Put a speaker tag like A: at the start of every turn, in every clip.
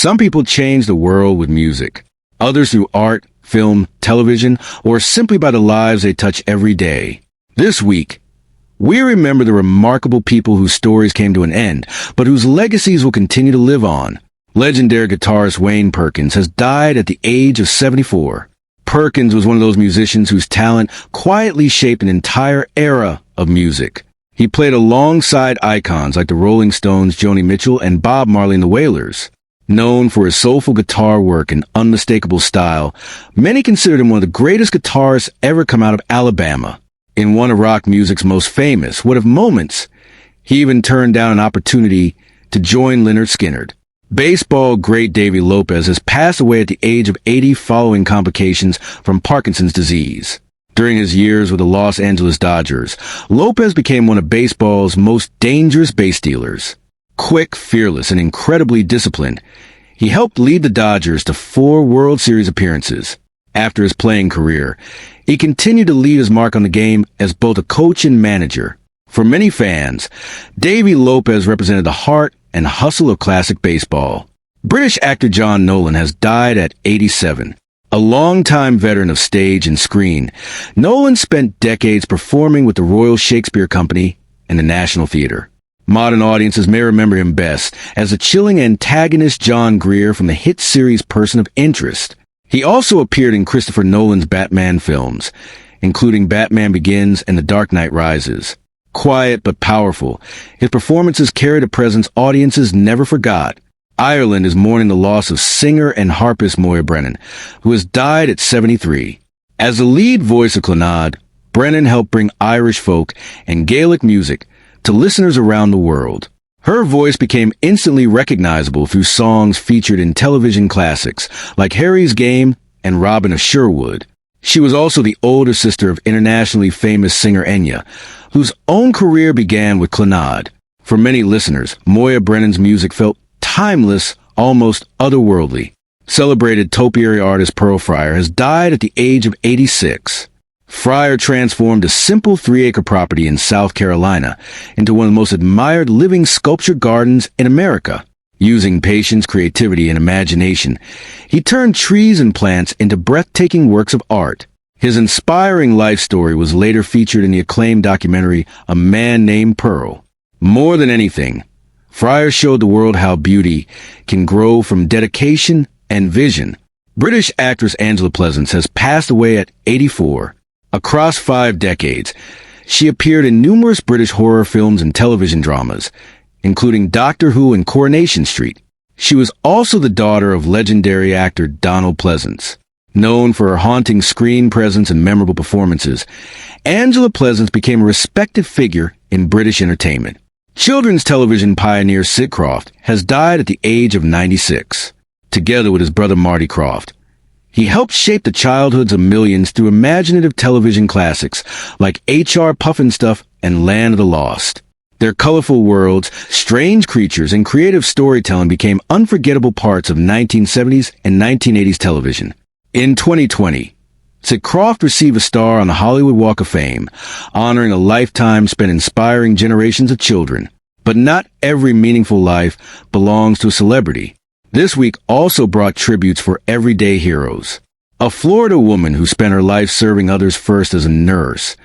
A: Some people change the world with music, others through art, film, television, or simply by the lives they touch every day. This week, we remember the remarkable people whose stories came to an end, but whose legacies will continue to live on. Legendary guitarist Wayne Perkins has died at the age of 74. Perkins was one of those musicians whose talent quietly shaped an entire era of music. He played alongside icons like the Rolling Stones, Joni Mitchell, and Bob Marley and the Wailers. Known for his soulful guitar work and unmistakable style, many considered him one of the greatest guitarists ever come out of Alabama. In one of rock music's most famous, what if moments, he even turned down an opportunity to join Lynyrd Skynyrd. Baseball great Davey Lopes has passed away at the age of 80 following complications from Parkinson's disease. During his years with the Los Angeles Dodgers, Lopes became one of baseball's most dangerous base stealers. Quick, fearless, and incredibly disciplined, he helped lead the Dodgers to 4 World Series appearances. After his playing career, he continued to leave his mark on the game as both a coach and manager. For many fans, Davey Lopes represented the heart and hustle of classic baseball. British actor John Nolan has died at 87. A longtime veteran of stage and screen, Nolan spent decades performing with the Royal Shakespeare Company and the National Theatre. Modern audiences may remember him best as the chilling antagonist John Greer from the hit series Person of Interest. He also appeared in Christopher Nolan's Batman films, including Batman Begins and The Dark Knight Rises. Quiet but powerful, his performances carried a presence audiences never forgot. Ireland is mourning the loss of singer and harpist Moya Brennan, who has died at 73. As the lead voice of Clannad, Brennan helped bring Irish folk and Gaelic music to listeners around the world. Her voice became instantly recognizable through songs featured in television classics like Harry's Game and Robin of Sherwood. She was also the older sister of internationally famous singer Enya, whose own career began with Clannad. For many listeners, Moya Brennan's music felt timeless, almost otherworldly. Celebrated topiary artist Pearl Fryar has died at the age of 86. Fryar transformed a simple 3-acre property in South Carolina into one of the most admired living sculpture gardens in America. Using patience, creativity, and imagination, he turned trees and plants into breathtaking works of art. His inspiring life story was later featured in the acclaimed documentary A Man Named Pearl. More than anything, Fryar showed the world how beauty can grow from dedication and vision. British actress Angela Pleasence has passed away at 84. Across 5 decades, she appeared in numerous British horror films and television dramas, including Doctor Who and Coronation Street. She was also the daughter of legendary actor Donald Pleasence. Known for her haunting screen presence and memorable performances, Angela Pleasence became a respected figure in British entertainment. Children's television pioneer Sid Krofft has died at the age of 96. Together with his brother Marty Krofft, he helped shape the childhoods of millions through imaginative television classics like H.R. Pufnstuf and Land of the Lost. Their colorful worlds, strange creatures, and creative storytelling became unforgettable parts of 1970s and 1980s television. In 2020, Sid Krofft received a star on the Hollywood Walk of Fame, honoring a lifetime spent inspiring generations of children. But not every meaningful life belongs to a celebrity. This week also brought tributes for everyday heroes. A Florida woman who spent her life serving others first as a nurse,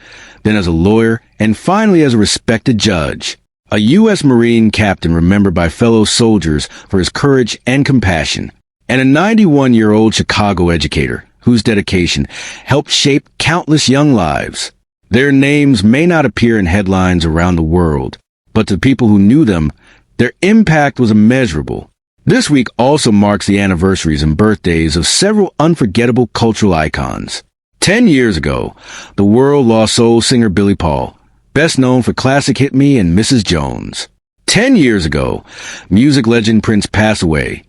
A: then as a lawyer, and finally as a respected judge. A U.S. Marine captain remembered by fellow soldiers for his courage and compassion. And a 91-year-old Chicago educator whose dedication helped shape countless young lives. Their names may not appear in headlines around the world, but to people who knew them, their impact was immeasurable. This week also marks the anniversaries and birthdays of several unforgettable cultural icons. 10 years ago, the world lost soul singer Billy Paul, best known for classic Hit Me and Mrs. Jones. 10 years ago, music legend Prince passed away,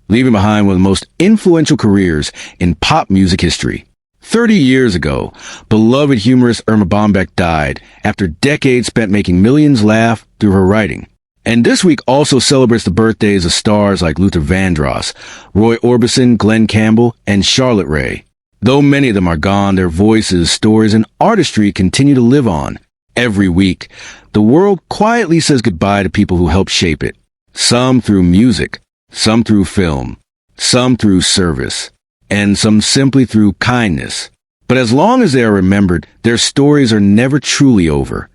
A: leaving behind one of the most influential careers in pop music history. 30 years ago, beloved humorist Irma Bombeck died after decades spent making millions laugh through her writing. And this week also celebrates the birthdays of stars like Luther Vandross, Roy Orbison, Glenn Campbell, and Charlotte Rae. Though many of them are gone, their voices, stories, and artistry continue to live on. Every week, the world quietly says goodbye to people who helped shape it. Some through music, some through film, some through service, and some simply through kindness. But as long as they are remembered, their stories are never truly over.